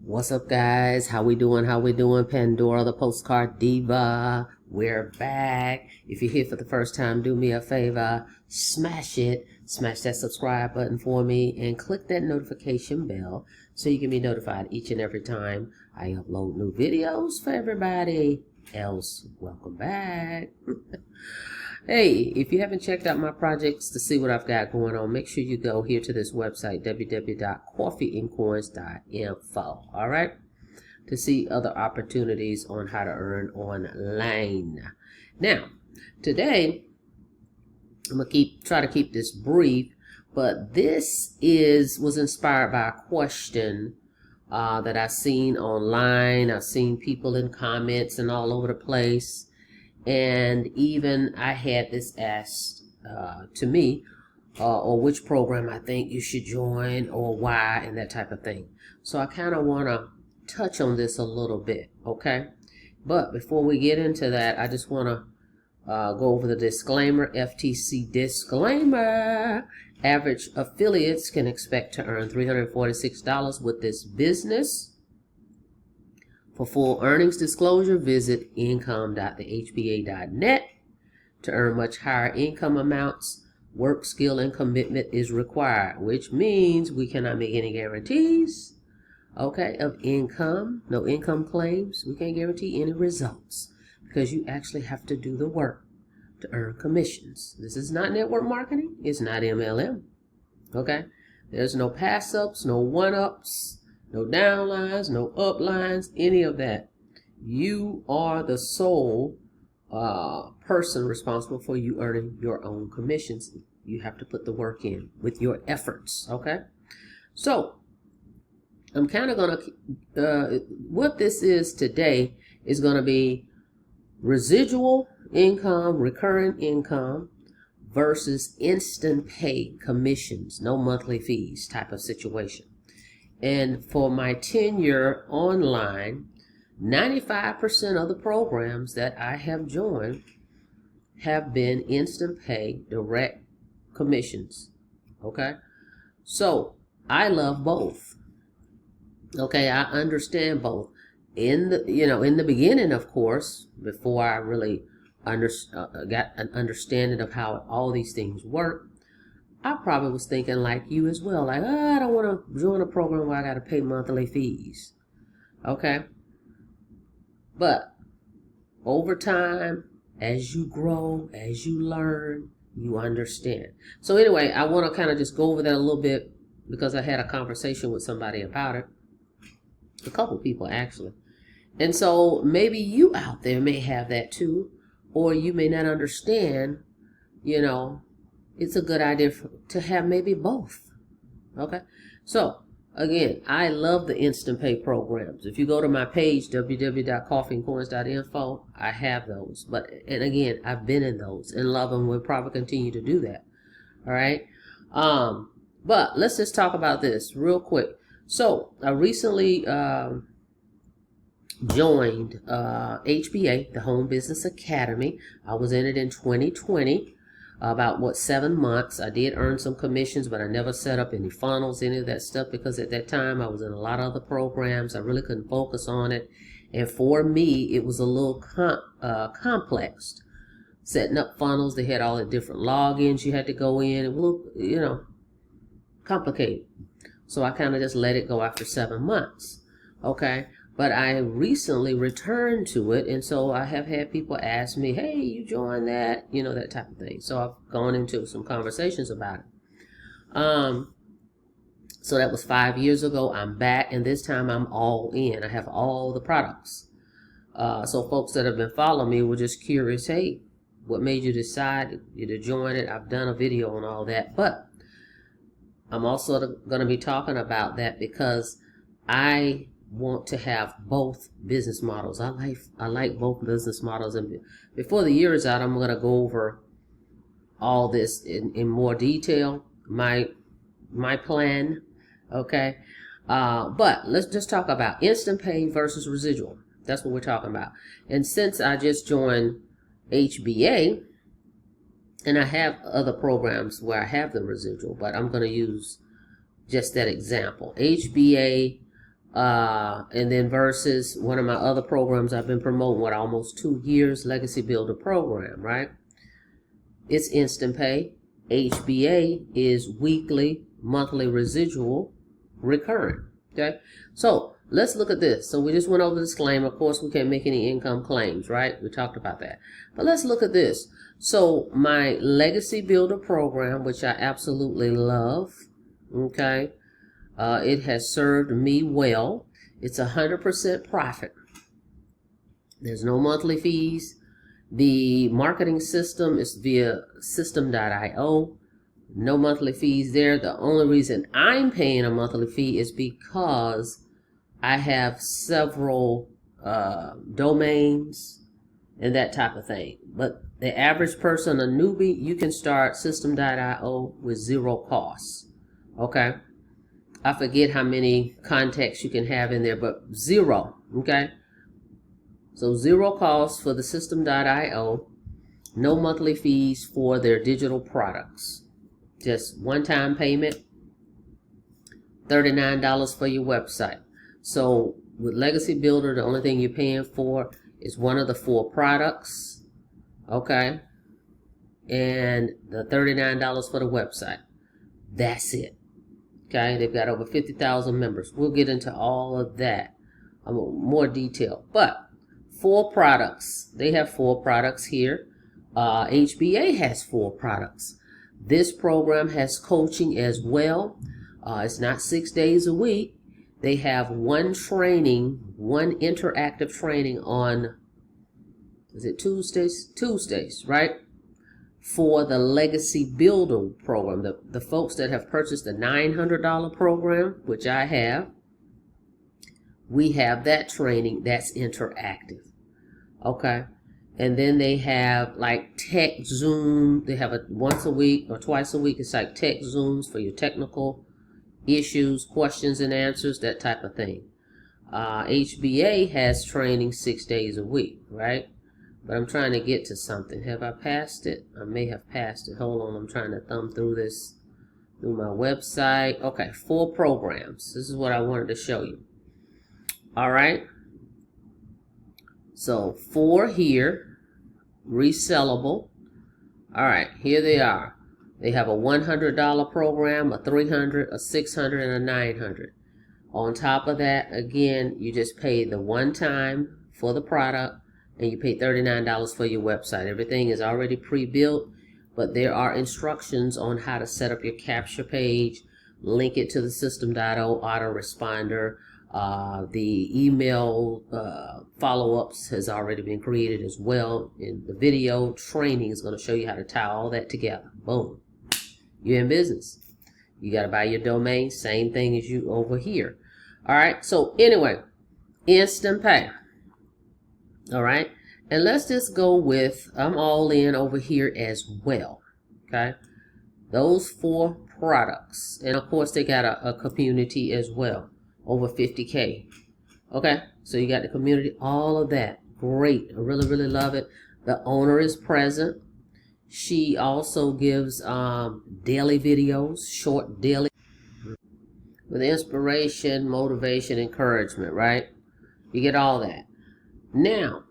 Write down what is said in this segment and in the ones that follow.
What's up, guys? How we doing? Pandora, the postcard diva. We're back. If you're here for the first time, do me a favor. Smash that subscribe button for me and click that notification bell so you can be notified each and every time I upload new videos for everybody else. Welcome back. Hey, if you haven't checked out my projects to see what I've got going on, make sure you go here to this website, www.coffeeandcoins.info, all right, to see other opportunities on how to earn online. Now, today, I'm going to try to keep this brief, but this was inspired by a question that I've seen online. I've seen people in comments and all over the place. And even I had this asked to me, or which program I think you should join, or why, and that type of thing. So I kind of want to touch on this a little bit, okay? But before we get into that, I just want to go over the disclaimer, FTC disclaimer. Average affiliates can expect to earn $346 with this business. For full earnings disclosure, visit income.thehba.net. To earn much higher income amounts, work, skill, and commitment is required, which means we cannot make any guarantees, okay, of income, no income claims. We can't guarantee any results because you actually have to do the work to earn commissions. This is not network marketing. It's not MLM, okay? There's no pass-ups, no one-ups, no downlines, no uplines, any of that. You are the sole person responsible for you earning your own commissions. You have to put the work in with your efforts, okay? So, I'm kind of going to, what this is today is going to be residual income, recurring income versus instant pay commissions, no monthly fees type of situation. And for my tenure online, 95% of the programs that I have joined have been instant pay, direct commissions. Okay? So, I love both. Okay, I understand both. In the beginning, of course, before I really got an understanding of how all these things work, I probably was thinking like you as well, like, oh, I don't want to join a program where I got to pay monthly fees. Okay? But over time, as you grow, as you learn, you understand. So anyway, I want to kind of just go over that a little bit because I had a conversation with somebody about it. A couple people, actually. And so maybe you out there may have that too, or you may not understand, it's a good idea to have maybe both. Okay, so again, I love the instant pay programs. If you go to my page, www.coffeeandcoins.info, I have those. And again, I've been in those and love them. We'll probably continue to do that. All right, but let's just talk about this real quick. So I recently joined HBA, the Home Business Academy. I was in it in 2020. About 7 months. I did earn some commissions, but I never set up any funnels, any of that stuff, because at that time I was in a lot of other programs. I really couldn't focus on it, and for me it was a little complex setting up funnels. They had all the different logins you had to go in. It was a little, complicated. So I kind of just let it go after 7 months. Okay. But I recently returned to it, and so I have had people ask me, hey, you joined that? That type of thing. So I've gone into some conversations about it. So that was 5 years ago. I'm back, and this time I'm all in. I have all the products. So folks that have been following me were just curious, hey, what made you decide to join it? I've done a video on all that, but I'm also going to be talking about that because I want to have both business models. I like both business models, and before the year is out, I'm going to go over all this in more detail. My plan, okay. But let's just talk about instant pay versus residual. That's what we're talking about. And since I just joined HBA, and I have other programs where I have the residual, but I'm going to use just that example. HBA And then versus one of my other programs I've been promoting with almost 2 years, LegacyBuilder program, right? It's instant pay. HBA is weekly, monthly residual, recurring. Okay, so let's look at this. So we just went over the disclaimer. Of course, we can't make any income claims, right? We talked about that. But let's look at this. So my LegacyBuilder program, which I absolutely love, okay, it has served me well. It's 100% profit. There's no monthly fees. The marketing system is via system.io. No monthly fees there. The only reason I'm paying a monthly fee is because I have several domains and that type of thing. But the average person, a newbie, you can start system.io with 0 costs. Okay? I forget how many contacts you can have in there, but 0. Okay? So 0 costs for the system.io. No monthly fees for their digital products. Just one-time payment, $39 for your website. So with LegacyBuilder, the only thing you're paying for is one of the 4 products, okay? And the $39 for the website. That's it, okay? They've got over 50,000 members. We'll get into all of that more detail. But 4 products. They have 4 products here. HBA has 4 products. This program has coaching as well. It's not 6 days a week. They have one interactive training on, is it Tuesdays? Tuesdays, right? For the LegacyBuilder program. The folks that have purchased the $900 program, which I have, we have that training that's interactive. Okay? And then they have like tech Zoom. They have it once a week or twice a week. It's like tech Zooms for your technical issues, questions and answers, that type of thing. HBA has training 6 days a week, right? But I'm trying to get to something. Have I passed it? I may have passed it. Hold on. I'm trying to thumb through this, through my website. Okay, 4 programs. This is what I wanted to show you. All right. So 4 here. Resellable. All right, here they are. They have a $100 program, a $300, a $600, and a $900. On top of that, again, you just pay the one time for the product, and you pay $39 for your website. Everything is already pre-built, but there are instructions on how to set up your capture page, link it to the system.io autoresponder. The email follow-ups has already been created as well. And the video training is going to show you how to tie all that together. Boom. You're in business. You got to buy your domain. Same thing as you over here. All right. So anyway, instant pay. All right. And let's just go with, I'm all in over here as well. Okay. Those 4 products. And of course, they got a community as well. Over 50K. Okay, so you got the community, all of that. Great. I really, really love it. The owner is present. She also gives daily videos, short daily, with inspiration, motivation, encouragement, right? You get all that. Now,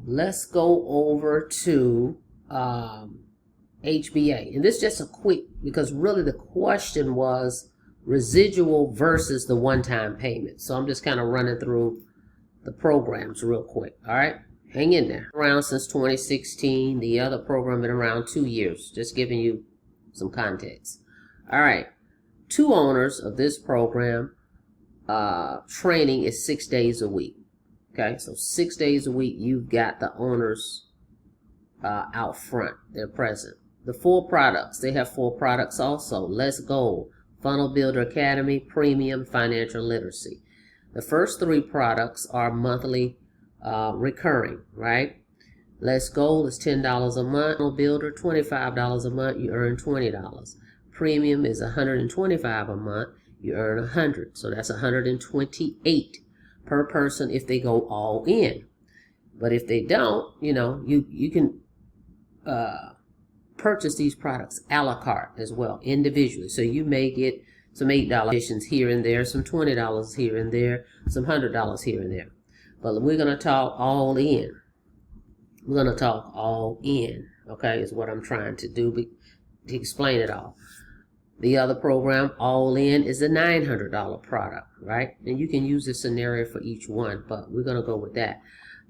let's go over to HBA. And this is just a quick, because really the question was residual versus the one-time payment. So I'm just kind of running through the programs real quick. All right, hang in there. Around since 2016. The other program been around 2 years. Just giving you some context. All right, 2 owners of this program. Training is 6 days a week. Okay, so 6 days a week you've got the owners out front. They're present. The 4 products. They have 4 products also. Let's Go, Funnel Builder Academy, Premium, Financial Literacy. The first 3 products are monthly recurring, right? Let's Go is $10 a month. Funnel Builder, $25 a month. You earn $20. Premium is $125 a month. You earn $100. So that's $128 per person if they go all in. But if they don't, you know, you can purchase these products a la carte as well, individually. So you may get some $8 commissions here and there, some $20 here and there, some $100 here and there. But we're going to talk all in. We're going to talk all in, okay, is what I'm trying to do to explain it all. The other program, all in, is a $900 product, right? And you can use this scenario for each one, but we're going to go with that.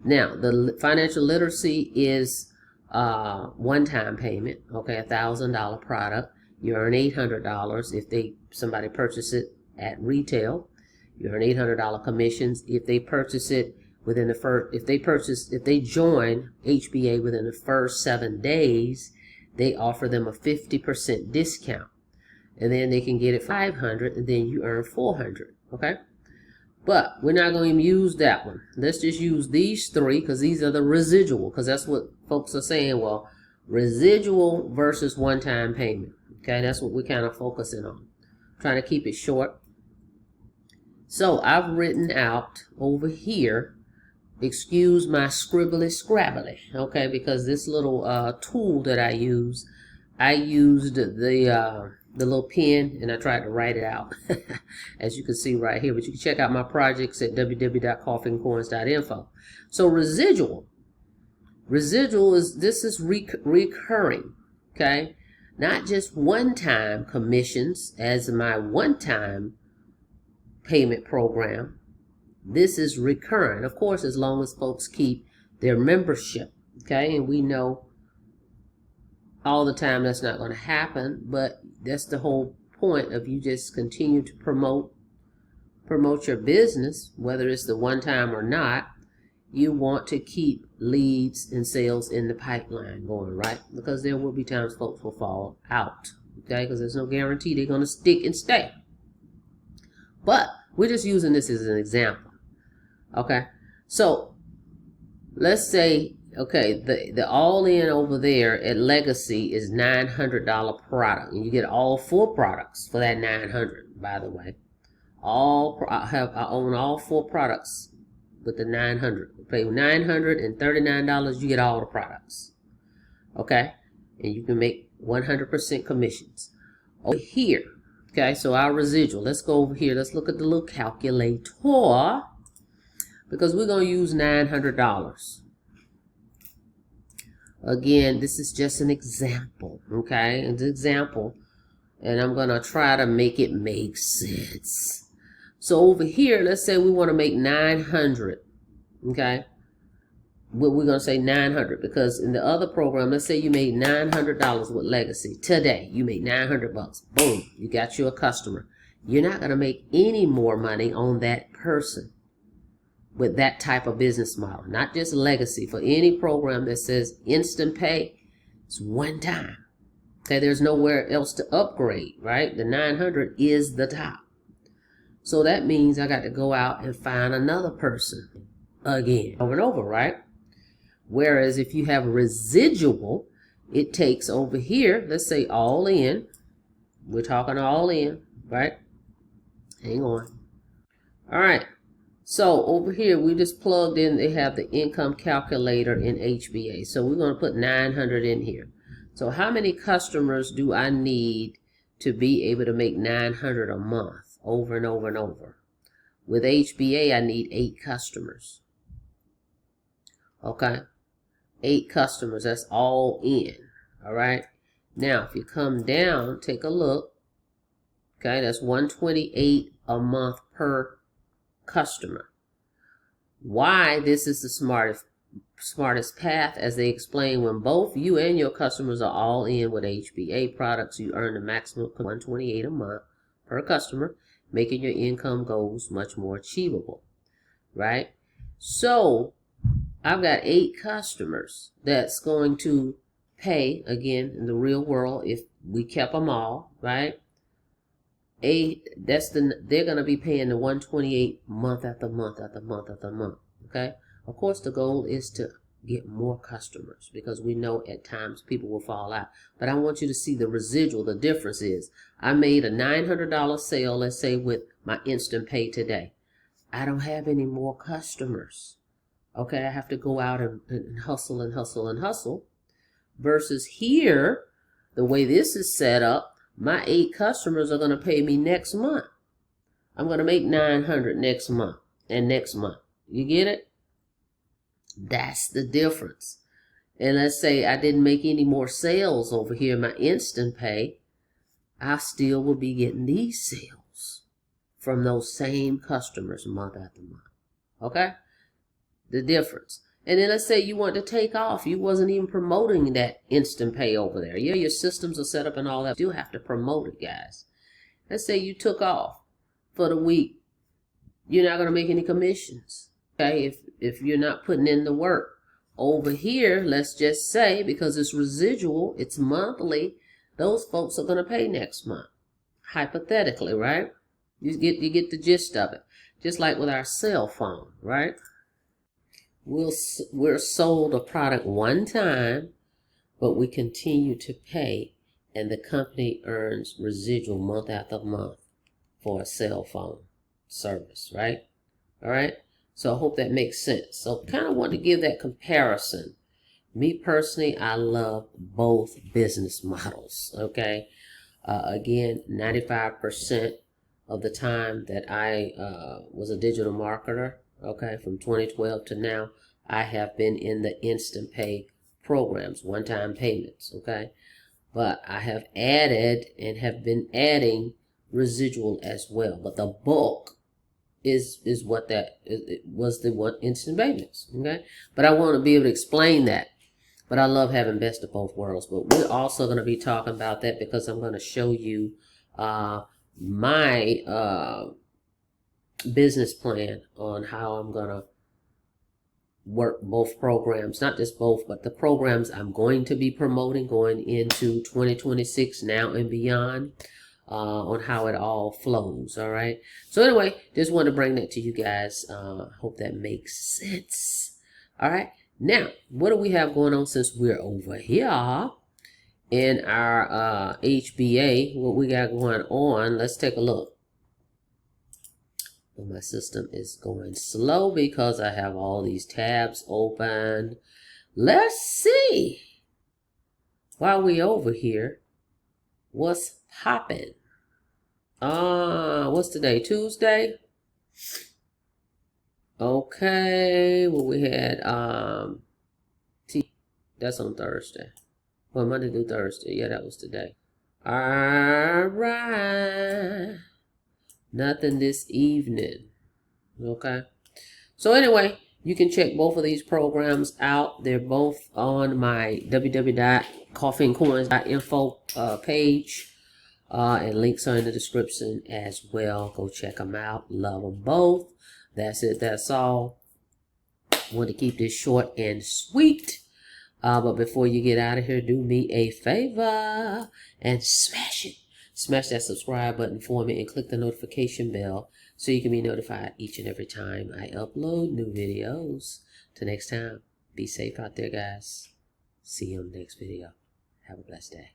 Now, the financial literacy is one-time payment, okay, $1,000 product. You earn $800 if somebody purchases it at retail. You earn $800 commissions if they purchase it within the first. If they join HBA within the first 7 days, they offer them a 50% discount, and then they can get it $500, and then you earn $400. Okay. But we're not going to use that one. Let's just use these three because these are the residual, because that's what folks are saying. Well, residual versus one-time payment. Okay, that's what we're kind of focusing on. Trying to keep it short. So I've written out over here, excuse my scribbly scrabbly, okay, because this little tool that I used the little pen, and I tried to write it out, as you can see right here. But you can check out my projects at www.coffeeandcoins.info. So residual is recurring, okay? Not just one-time commissions as my one-time payment program. This is recurring, of course, as long as folks keep their membership, okay? And we know all the time that's not going to happen, but that's the whole point of you just continue to promote your business, whether it's the one time or not. You want to keep leads and sales in the pipeline going, right? Because there will be times folks will fall out, okay? Because there's no guarantee they're going to stick and stay. But we're just using this as an example, okay? So let's say, okay, the all-in over there at Legacy is $900 product, and you get all 4 products for that $900. By the way, I own all 4 products with the $900. You pay $939, you get all the products, okay, and you can make 100% commissions. Over here, okay, so our residual. Let's go over here. Let's look at the little calculator because we're gonna use $900. Again, this is just an example, okay? It's an example, and I'm going to try to make it make sense. So over here, let's say we want to make 900, okay? We're going to say 900 because in the other program, let's say you made $900 with Legacy. Today, you made 900 bucks. Boom, you got you a customer. You're not going to make any more money on that person with that type of business model. Not just Legacy. For any program that says instant pay, it's one time. Okay, there's nowhere else to upgrade, right? The 900 is the top. So that means I got to go out and find another person again, over and over, right? Whereas if you have residual, it takes over here, let's say all in. We're talking all in, right? Hang on. All right. So over here, we just plugged in, they have the income calculator in HBA. So we're going to put 900 in here. So how many customers do I need to be able to make 900 a month over and over and over? With HBA, I need 8 customers. Okay. 8 customers, that's all in. All right. Now, if you come down, take a look. Okay, that's $128 a month per customer. Why this is the smartest path, as they explain, when both you and your customers are all in with HBA products, you earn a maximum of $128 a month per customer, making your income goals much more achievable, right? So I've got 8 customers that's going to pay, again, in the real world, if we kept them all, right? They're going to be paying the $128 month after month after month after month, okay? Of course, the goal is to get more customers because we know at times people will fall out. But I want you to see the residual. The difference is I made a $900 sale, let's say, with my instant pay today. I don't have any more customers, okay? I have to go out and hustle and hustle and hustle. Versus here, the way this is set up, my 8 customers are going to pay me next month. I'm going to make $900 next month and next month. You get it? That's the difference. And let's say I didn't make any more sales over here in my instant pay, I still will be getting these sales from those same customers month after month. Okay? The difference. And then let's say you want to take off. You wasn't even promoting that instant pay over there. Yeah, your systems are set up and all that. You have to promote it, guys. Let's say you took off for the week. You're not going to make any commissions. Okay? If you're not putting in the work. Over here, let's just say, because it's residual, it's monthly, those folks are going to pay next month. Hypothetically, right? You get the gist of it. Just like with our cell phone, right? We're sold a product one time, but we continue to pay, and the company earns residual month after month for a cell phone service, right? All right? So I hope that makes sense. So kind of want to give that comparison. Me personally, I love both business models, okay? Again, 95% of the time that I was a digital marketer, okay, from 2012 to now, I have been in the instant pay programs, one-time payments, okay? But I have added and have been adding residual as well. But the bulk is what that it was, the one instant payments, okay? But I want to be able to explain that. But I love having best of both worlds. But we're also going to be talking about that because I'm going to show you my business plan on how I'm going to work both programs, not just both, but the programs I'm going to be promoting going into 2026 now and beyond. On how it all flows. All right. So anyway, just want to bring that to you guys. Hope that makes sense. All right. Now, what do we have going on since we're over here in our HBA? What we got going on? Let's take a look. My system is going slow because I have all these tabs open. Let's see. While we over here, what's popping? What's today? Tuesday? Okay. Well, we had that's on Thursday. Well, Monday through Thursday. Yeah, that was today. Alright. Nothing this evening. Okay. So anyway, you can check both of these programs out. They're both on my www.coffeeandcoins.info page. And links are in the description as well. Go check them out. Love them both. That's it. That's all. Want to keep this short and sweet. But before you get out of here, do me a favor and smash it. Smash that subscribe button for me and click the notification bell so you can be notified each and every time I upload new videos. Till next time, be safe out there, guys. See you on the next video. Have a blessed day.